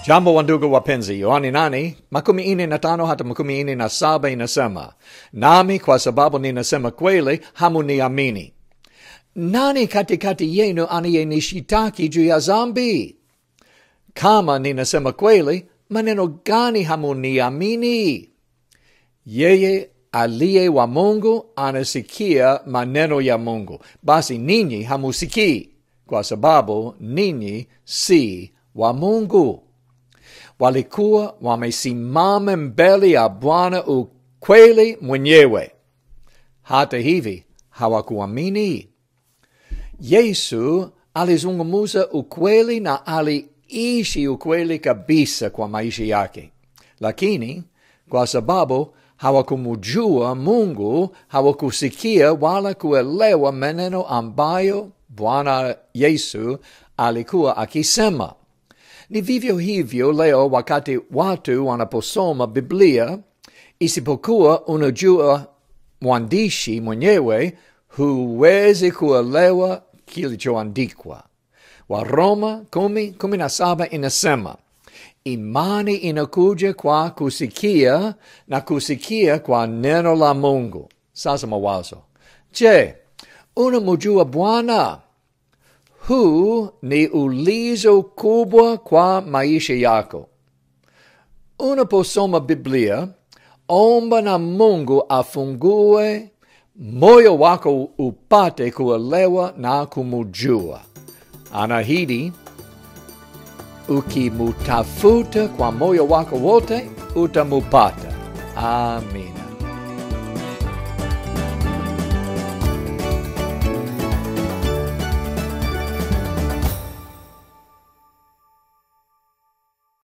Jambo wandugu wapenzi, Yohani nane, makumi ine na tano hata makumi ine na saba inasema, nami kwa sababu ninasema kweli hamuniamini. Nani katikati yenu anayenishitaki juu ya dhambi? Kama ninasema kweli, maneno gani hamuniamini? Yeye aliye wa Mungu anasikia maneno ya Mungu. Basi ninyi hamusikii, kwa sababu ninyi si wa Mungu. Walikuwa wamesimama mbele ya Bwana ukweli mwenyewe. Hata hivi hawakuamini. Yesu alizungumza ukweli na aliishi ukweli kabisa kwa maisha yake. Lakini kwa sababu hawakumjua Mungu, hawakusikia wala kuelewa maneno ambayo Bwana Yesu alikuwa akisema. Ni vivyo hivyo leo wakati watu wanaposoma Biblia, isipokuwa unajua mwandishi mwenyewe, huwezi kuelewa kilichoandikwa. Waroma 10:17 inasema, imani inakuja kwa kusikia na kusikia kwa neno la Mungu. Sasa mawazo. Je, unamjua Bwana? Huu ni ulizo kubwa kwa maisha yako. Unaposoma Biblia, omba na Mungu afungue moyo wako upate kuelewa na kumjua. Anahidi, ukimutafuta kwa moyo wako wote, utamupata. Amina.